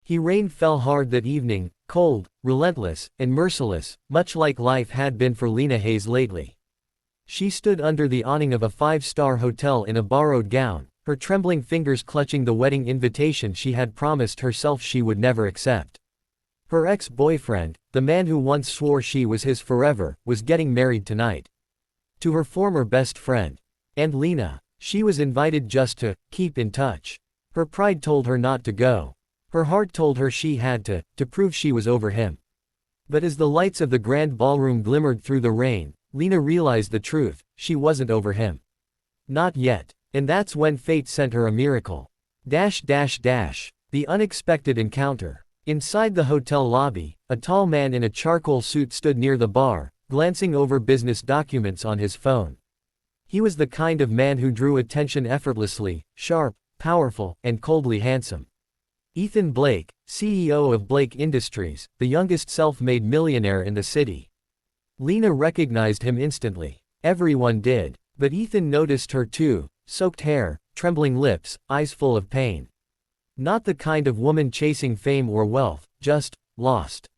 Rain fell hard that evening, cold, relentless, and merciless, much like life had been for Lena Hayes lately. She stood under the awning of a five-star hotel in a borrowed gown, her trembling fingers clutching the wedding invitation she had promised herself she would never accept. Her ex-boyfriend, the man who once swore she was his forever, was getting married tonight. To her former best friend. And Lena. She was invited just to keep in touch. Her pride told her not to go. Her heart told her she had to prove she was over him. But as the lights of the grand ballroom glimmered through the rain, Lena realized the truth: she wasn't over him. Not yet. And that's when fate sent her a miracle. The unexpected encounter. Inside the hotel lobby, a tall man in a charcoal suit stood near the bar, glancing over business documents on his phone. He was the kind of man who drew attention effortlessly, sharp, powerful, and coldly handsome. Ethan Blake, CEO of Blake Industries, the youngest self-made millionaire in the city. Lena recognized him instantly. Everyone did. But Ethan noticed her too: soaked hair, trembling lips, eyes full of pain. Not the kind of woman chasing fame or wealth, just lost.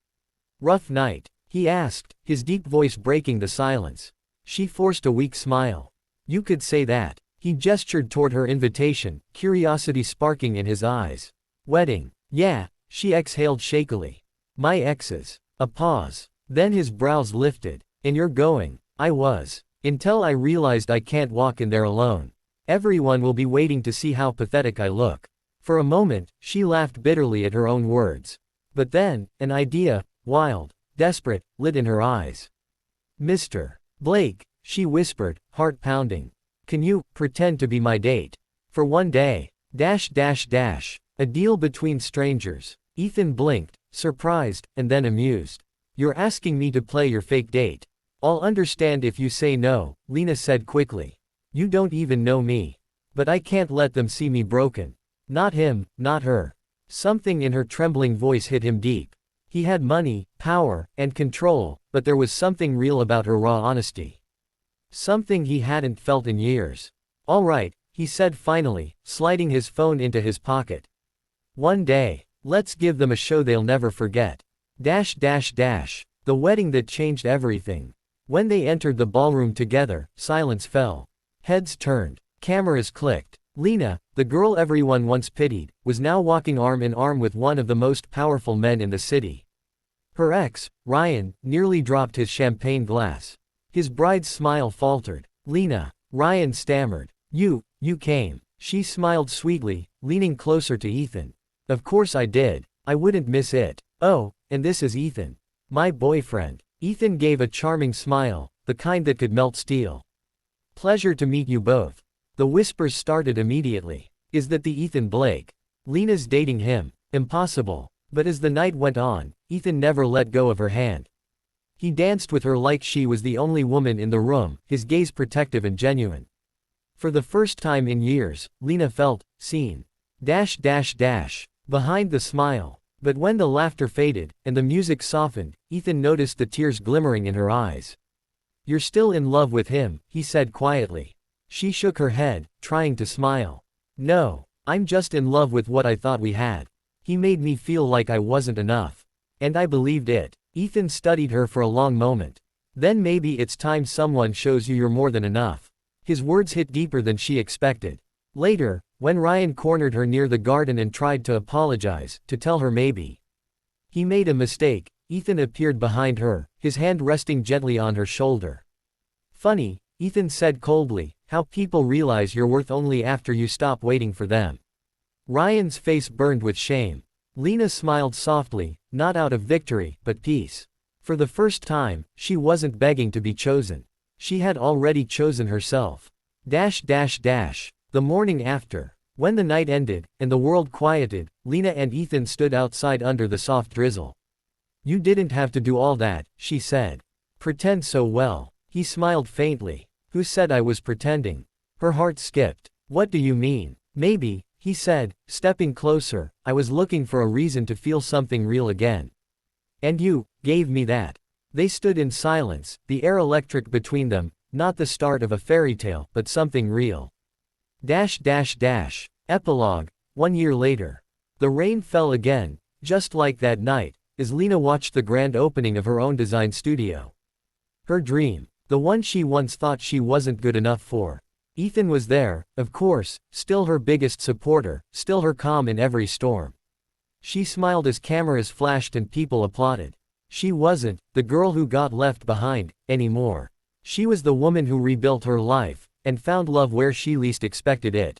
"Rough night?" he asked, his deep voice breaking the silence. She forced a weak smile. "You could say that." He gestured toward her invitation, curiosity sparking in his eyes. "Wedding?" "Yeah," she exhaled shakily. "My ex's." A pause. Then his brows lifted. "And you're going?" "I was. Until I realized I can't walk in there alone. Everyone will be waiting to see how pathetic I look." For a moment, she laughed bitterly at her own words. But then, an idea, wild, desperate, lit in her eyes. "Mr. Blake," she whispered, heart pounding. "Can you pretend to be my date? For one day? A deal between strangers." Ethan blinked, surprised, and then amused. "You're asking me to play your fake date? I'll understand if you say no," Lena said quickly. "You don't even know me. But I can't let them see me broken. Not him, not her." Something in her trembling voice hit him deep. He had money, power, and control, but there was something real about her raw honesty. Something he hadn't felt in years. "All right," he said finally, sliding his phone into his pocket. "One day. Let's give them a show they'll never forget." The wedding that changed everything. When they entered the ballroom together, silence fell. Heads turned. Cameras clicked. Lena, the girl everyone once pitied, was now walking arm in arm with one of the most powerful men in the city. Her ex, Ryan, nearly dropped his champagne glass. His bride's smile faltered. "Lena," Ryan stammered. You came." She smiled sweetly, leaning closer to Ethan. "Of course I did. I wouldn't miss it. Oh, and this is Ethan. My boyfriend." Ethan gave a charming smile, the kind that could melt steel. "Pleasure to meet you both." The whispers started immediately. "Is that the Ethan Blake? Lena's dating him. Impossible." But as the night went on, Ethan never let go of her hand. He danced with her like she was the only woman in the room, his gaze protective and genuine. For the first time in years, Lena felt seen. Behind the smile. But when the laughter faded, and the music softened, Ethan noticed the tears glimmering in her eyes. "You're still in love with him," he said quietly. She shook her head, trying to smile. "No, I'm just in love with what I thought we had. He made me feel like I wasn't enough. And I believed it." Ethan studied her for a long moment. "Then maybe it's time someone shows you you're more than enough." His words hit deeper than she expected. Later, when Ryan cornered her near the garden and tried to apologize, to tell her maybe he made a mistake, Ethan appeared behind her, his hand resting gently on her shoulder. "Funny," Ethan said coldly, "how people realize your worth only after you stop waiting for them." Ryan's face burned with shame. Lena smiled softly, not out of victory, but peace. For the first time, she wasn't begging to be chosen. She had already chosen herself. The morning after. When the night ended, and the world quieted, Lena and Ethan stood outside under the soft drizzle. "You didn't have to do all that," she said. "Pretend so well." He smiled faintly. "Who said I was pretending?" Her heart skipped. "What do you mean?" "Maybe," he said, stepping closer, "I was looking for a reason to feel something real again. And you gave me that." They stood in silence, the air electric between them, not the start of a fairy tale, but something real. Epilogue. 1 year later. The rain fell again, Just like that night, as Lena watched the grand opening of her own design studio. Her dream. The one she once thought she wasn't good enough for. Ethan was there, of course, still her biggest supporter, still her calm in every storm. She smiled as cameras flashed and people applauded. She wasn't the girl who got left behind anymore. She was the woman who rebuilt her life and found love where she least expected it.